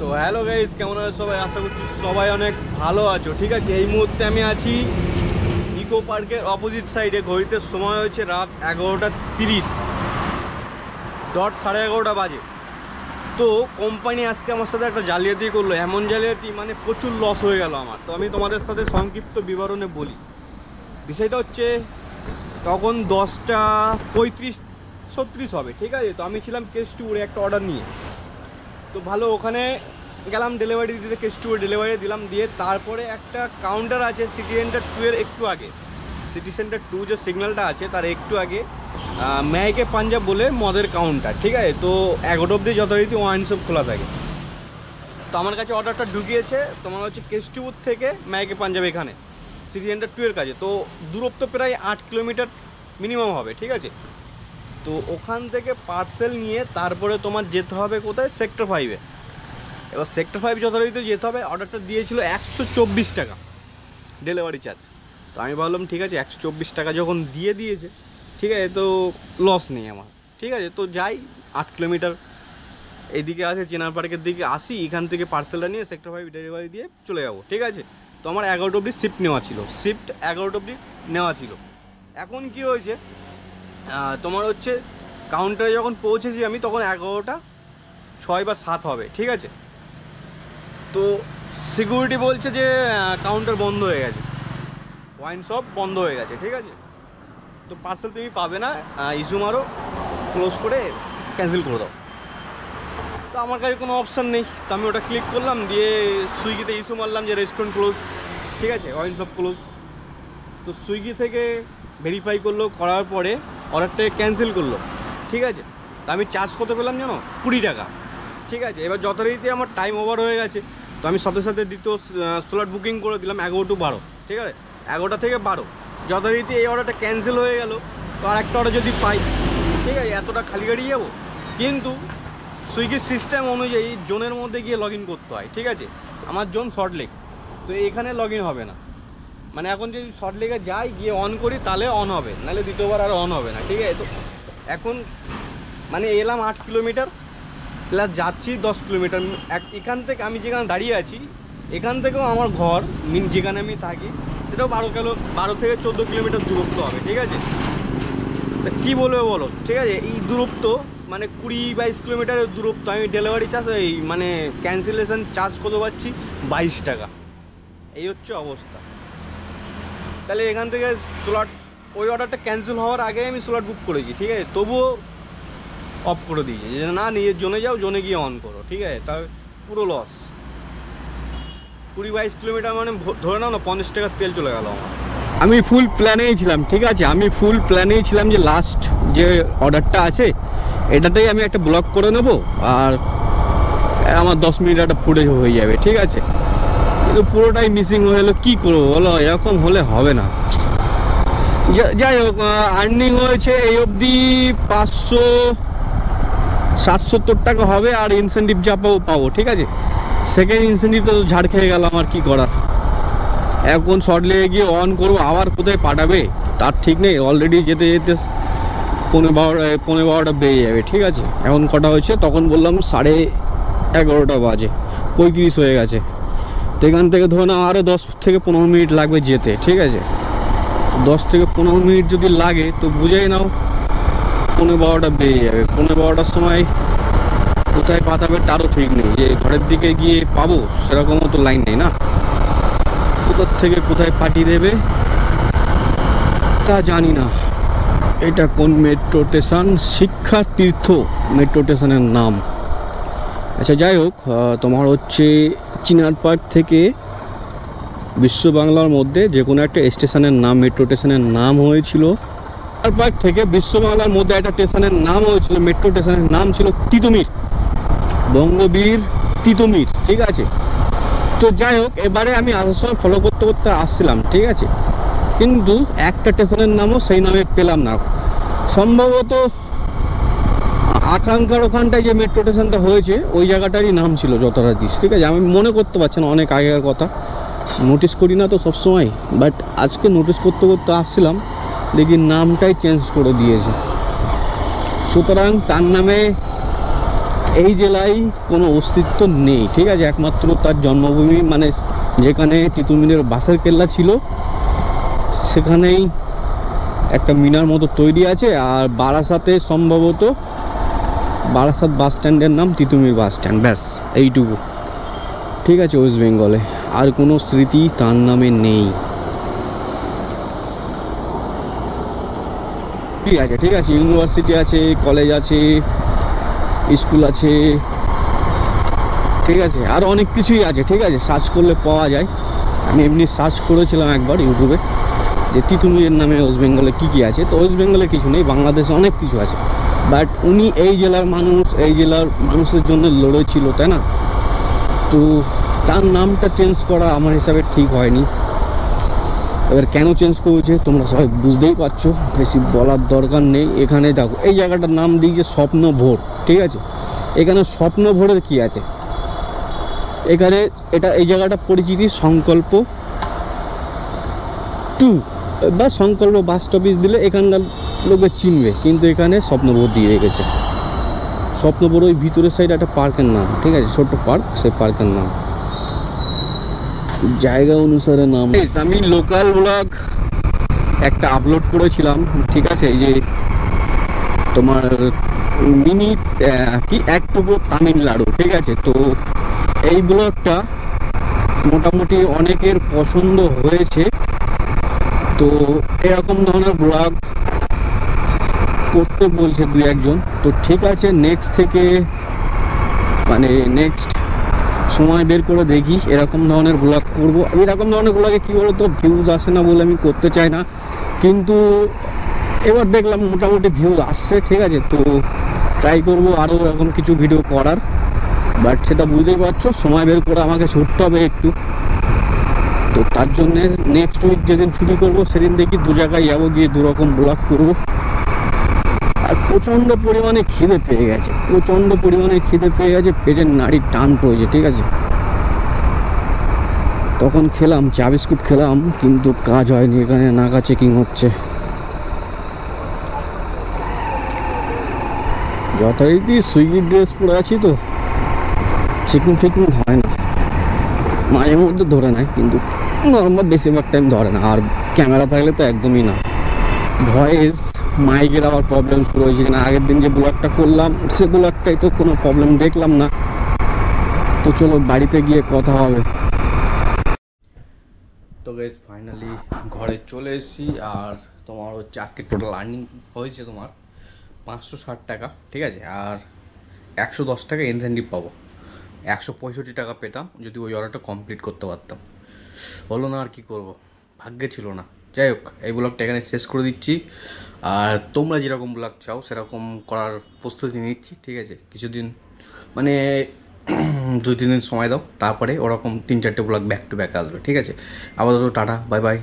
তো hello guys, কেমন আছো সবাই? আশা করছি সবাই অনেক ভালো আছো। ঠিক আছে, এই মুহূর্তে আমি আছি ইকো পার্কের অপোজিট সাইডে। ঘড়িতে সময় হচ্ছে রাত 11:30, 11:30 বাজে। তো কোম্পানি আজকে আমার সাথে একটা জালিয়াতি করলো, এমন জালিয়াতি মানে প্রচুর লস হয়ে গেল আমার। তো আমি তোমাদের সাথে সংক্ষিপ্ত বিবরণে বলি। বিষয়টা হচ্ছে তখন 10:35-36 হবে, ঠিক আছে। তো আমি ছিলাম কেস ট্যুরে একটা অর্ডার নিয়ে। তো ভালো, ওখানে গেলাম ডেলিভারি দিতে, কেস ট্যুরে ডেলিভারি দিলাম। দিয়ে তারপরে একটা কাউন্টার আছে সিটি সেন্টার 2 এর একটু আগে, সিটি সেন্টার 2 যে সিগন্যালটা আছে তার একটু আগে ম্যাকে পাঞ্জাব বলে মদের কাউন্টার, ঠিক আছে। তো 11টা অবধি যথারীতি ওয়াইন শপ খোলা থাকে। তো আমার কাছে অর্ডারটা ঢুকিয়েছে তোমার হচ্ছে কেস ট্যুর থেকে ম্যাকে পাঞ্জাব, এখানে সিটি সেন্টার 2 এর কাছে। তো দূরত্ব প্রায় 8 কিলোমিটার মিনিমাম হবে, ঠিক আছে। তো ওখান থেকে পার্সেল নিয়ে তারপরে তোমার যেতে হবে কোথায়, সেক্টর 5-এ। এবার সেক্টর 5 যথারীতি যেতে হবে। অর্ডারটা দিয়েছিল 124 টাকা ডেলিভারি চার্জ। তো আমি ভাবলাম ঠিক আছে, 124 টাকা যখন দিয়েছে, ঠিক আছে, তো লস নেই আমার, ঠিক আছে। তো যাই 8 কিলোমিটার এইদিকে আসে, চেনার পার্কের দিকে আসি, এখান থেকে পার্সেলটা নিয়ে সেক্টর 5 ডেলিভারি দিয়ে চলে যাবো, ঠিক আছে। তো আমার 11টা অবধি শিফট নেওয়া ছিল, 11টা অবধি নেওয়া ছিল। এখন কি হয়েছে, তোমার হচ্ছে কাউন্টারে যখন পৌঁছেছি আমি, তখন 11:06 বা 11:07 হবে, ঠিক আছে। তো সিকিউরিটি বলছে যে কাউন্টার বন্ধ হয়ে গেছে, ওয়াইন শপ বন্ধ হয়ে গেছে, ঠিক আছে। তো পার্সেল তুমি পাবে না, ইস্যু মারো, ক্লোজ করে ক্যান্সেল করে দাও। তো আমার কাছে কোনো অপশান নেই, তো আমি ওটা ক্লিক করলাম, দিয়ে সুইগিতে ইস্যু মারলাম যে রেস্টুরেন্ট ক্লোজ, ঠিক আছে, ওয়াইন শপ ক্লোজ। তো সুইগি থেকে ভেরিফাই করলো, করার পরে অর্ডারটাকে ক্যান্সেল করলো, ঠিক আছে। তো আমি চার্জ কত পেলাম জানো, 20 টাকা, ঠিক আছে। এবার যথারীতি আমার টাইম ওভার হয়ে গেছে, তো আমি সাথে সাথে দ্বিতীয় স্লট বুকিং করে দিলাম 11 to 12, ঠিক আছে, 11টা থেকে 12। যথারীতি এই অর্ডারটা ক্যান্সেল হয়ে গেল। তো আর একটা অর্ডার যদি পাই, ঠিক আছে, এতটা খালি গাড়ি যাবো। কিন্তু সুইগির সিস্টেম অনুযায়ী জোনের মধ্যে গিয়ে লগ ইন করতে হয়, ঠিক আছে। আমার জোন সল্টলেক, তো এখানে লগ ইন হবে না। মানে এখন যদি সল্টলেকে যাই, গিয়ে অন করি, তাহলে অন হবে, নাহলে দ্বিতীয়বার আর অন হবে না, ঠিক আছে। তো এখন মানে এলাম 8 কিলোমিটার প্লাস যাচ্ছি 10 কিলোমিটার। এখান থেকে আমি যেখানে দাঁড়িয়ে আছি, এখান থেকেও আমার ঘর যেখানে আমি থাকি, সেটাও 12 থেকে 14 কিলোমিটার দূরত্ব হবে, ঠিক আছে। কী বলবে বলো, ঠিক আছে। এই দূরত্ব মানে 20-22 কিলোমিটারের দূরত্ব, আমি ডেলিভারি চার্জ এই মানে ক্যান্সেলেশন চার্জ কত পাচ্ছি, 22 টাকা। এই হচ্ছে অবস্থা। তাহলে এখান থেকে স্লট, ওই অর্ডারটা ক্যান্সেল হওয়ার আগে আমি স্লট বুক করেছি, ঠিক আছে, তবুও অফ করে দিয়েছে যে না, নিজের জোনে যাও, জোনে গিয়ে অন করো, ঠিক আছে। তার পুরো লস। 20-22 কিলোমিটার মানে ধরে নাও না 50 টাকার তেল চলে গেল আমার। আমি ফুল প্ল্যানেই ছিলাম, ঠিক আছে, আমি ফুল প্ল্যানেই ছিলাম যে লাস্ট যে অর্ডারটা আছে এটাতেই আমি একটা ব্লক করে নেব, আর আমার 10 মিনিট একটা ফুটেজ হয়ে যাবে, ঠিক আছে। কিন্তু পুরোটাই মিসিং হয়ে গেলো, কী করবো বলো, এরকম হলে হবে না। যাই হোক, আর্নিং হয়েছে এই অবধি 570 টাকা হবে, আর ইনসেন্টিভ যা পাবো, ঠিক আছে। সেকেন্ড ইনসেন্টিভটা তো ঝাড় খেয়ে গেল আমার, কি করার। এখন শর্ট লেগে গিয়ে অন করবো, আবার কোথায় পাঠাবে তার ঠিক নেই। অলরেডি যেতে যেতে 11:15 বেজে যাবে, ঠিক আছে। এখন কটা হয়েছে, তখন বললাম 11:30 বাজে, 35 হয়ে গেছে। তো এখান থেকে ধরে না আরও 10 থেকে 15 মিনিট লাগবে যেতে, ঠিক আছে। 10 থেকে 15 মিনিট যদি লাগে তো বুঝেই নাও 11:15 বেজে যাবে। 11:15টার সময় কোথায় পাঠাবে তারও ঠিক নেই, যে ঘরের দিকে গিয়ে পাবো সেরকমও তো লাইন নেই না, কোথার থেকে কোথায় পাঠিয়ে দেবে তা জানি না। এটা কোন মেট্রো স্টেশন, শিক্ষা তীর্থ মেট্রো স্টেশনের নাম। আচ্ছা যাই হোক, তোমার হচ্ছে চিনার পার্ক থেকে বিশ্ব বাংলার মধ্যে যে কোনো একটা স্টেশনের নাম, মেট্রো স্টেশনের নাম হয়েছিল। চিনার পার্ক থেকে বিশ্ব বাংলার মধ্যে একটা স্টেশনের নাম হয়েছিল, মেট্রো স্টেশনের নাম ছিল তিতুমির, বঙ্গবীর তিতুমির, ঠিক আছে। তো যাই হোক, এবারে আমি আসার সময় ফলো করতে করতে আসছিলাম, ঠিক আছে, কিন্তু একটা স্টেশনের নামও সেই নামে পেলাম না। সম্ভবত আকাঙ্ক্ষার ওখানটায় যে মেট্রো স্টেশনটা হয়েছে ওই জায়গাটারই নাম ছিল যথারীতি, ঠিক আছে। আমি মনে করতে পারছি না, অনেক আগের কথা, নোটিস করি না তো সবসময়, বাট আজকে নোটিস করতে করতে আসছিলাম, দেখি নামটাই চেঞ্জ করে দিয়েছে। সুতরাং তার নামে এই জেলায় কোনো অস্তিত্ব নেই, ঠিক আছে। একমাত্র তার জন্মভূমি মানে যেখানে তিতুর মিনের বাসের কেল্লা ছিল সেখানেই একটা মিনার মতো তৈরি আছে। আর বারাসাতে সম্ভবত বারাসাত বাস স্ট্যান্ডের নাম তিতুমির বাস স্ট্যান্ড, ব্যাস এইটুকু, ঠিক আছে। ওয়েস্ট বেঙ্গলে আর কোনো স্মৃতি তার নামে নেই। ঠিক আছে, ঠিক আছে, ইউনিভার্সিটি আছে, কলেজ আছে, স্কুল আছে, ঠিক আছে, আর অনেক কিছুই আছে, ঠিক আছে, সার্চ করলে পাওয়া যায়। আমি এমনি সার্চ করেছিলাম একবার ইউটিউবে যে তিতুমিরের নামে ওয়েস্ট বেঙ্গলে কী কী আছে। তো ওয়েস্ট বেঙ্গলে কিছু নেই, বাংলাদেশে অনেক কিছু আছে। বাট উনি এই জেলার মানুষ, এই জেলার মানুষের জন্য লড়েছিল, তাই না? তো তার নামটা চেঞ্জ করা আমার হিসাবে ঠিক হয়নি। এবার কেন চেঞ্জ করেছে তোমরা সবাই বুঝতেই পারছো, বেশি বলার দরকার নেই। এখানে দেখো এই জায়গাটার নাম দিয়েছে স্বপ্নভোর, ঠিক আছে। এখানে স্বপ্নভোরের কি আছে? এখানে এই জায়গাটা পরিচিতি সংকল্প 2 বা সংকল্প বাস স্টপেজ দিলে এখানকার লোকে চিনবে, কিন্তু এখানে স্বপ্নভোর দিয়ে রেখেছে। স্বপ্নভোর ওই ভিতরের সাইডে একটা পার্কের নাম, ঠিক আছে, ছোট্ট পার্ক, সেই পার্কের নাম জায়গা অনুসারে নাম। আমি লোকাল ব্লগ একটা আপলোড করেছিলাম, ঠিক আছে, এই যে তোমার মিনি কি এক টুকরো তামিলনাড়ু, ঠিক আছে। তো এই ব্লগটা মোটামুটি অনেকের পছন্দ হয়েছে। তো এরকম ধরনের ব্লগ করতে বলছে 2-1 জন। তো ঠিক আছে, নেক্সট থেকে মানে নেক্সট সময় বের করে দেখি এরকম ধরনের ব্লগ করবো। এরকম ধরনের ব্লগে কী বলতো, ভিউজ আসে না বলে আমি করতে চাই না, কিন্তু এবার দেখলাম মোটামুটি ভিউজ আসছে, ঠিক আছে। তো ট্রাই করবো আরও এরকম কিছু ভিডিও করার, বাট সেটা বুঝতেই পারছো সময় বের করে আমাকে ছুটতে হবে একটু। তো তার জন্যে নেক্সট উইক যেদিন ছুটি করবো সেদিন দেখি 2 জায়গায় যাবো, গিয়ে 2 রকম ব্লগ করবো। আর প্রচণ্ড পরিমাণে খিদে পেয়ে গেছে, প্রচণ্ড পরিমাণে খিদে পেয়ে গেছে, পেটের নাড়ির টান পড়েছে, ঠিক আছে। তখন খেলাম চা বিস্কুট খেলাম, কিন্তু কাজ হয়নি, এখানে নাকা চেকিং হচ্ছে। যথারীতি সুইগির ড্রেস পরে আছি, তো চেকিং ফেকিং হয় না, মাঝে মধ্যে ধরে নেয়, কিন্তু নর্মাল বেশিরভাগ টাইম ধরে না। আর ক্যামেরা থাকলে তো একদমই না। ভয়েস মাইকের আবার প্রবলেম শুরু হয়েছে না, আগের দিন যে ব্লগটা করলাম সে ব্লগটাই তো কোনো প্রবলেম দেখলাম না। তো চলো বাড়িতে গিয়ে কথা হবে। তো গাইস ফাইনালি ঘরে চলে এসেছি। আর তোমার হচ্ছে আজকে টোটাল আর্নিং হয়েছে তোমার 560 টাকা, ঠিক আছে। আর 110 টাকা ইনসেন্টিভ পাবো, 165 টাকা পেতাম যদি ওই অর্ডারটা কমপ্লিট করতে পারতাম। হলো না, আর কি করব, ভাগ্যে ছিল না। যাই হোক, এই ব্লগটা এখানে শেষ করে দিচ্ছি। আর তোমরা যেরকম ব্লগ চাও সেরকম করার প্রস্তুতি নিচ্ছি, ঠিক আছে। কিছুদিন মানে 2-3 দিন সময় দাও, তারপরে ওরকম 3-4টে ব্লগ ব্যাক টু ব্যাক আসবে, ঠিক আছে। আপাতত টাটা, বাই বাই।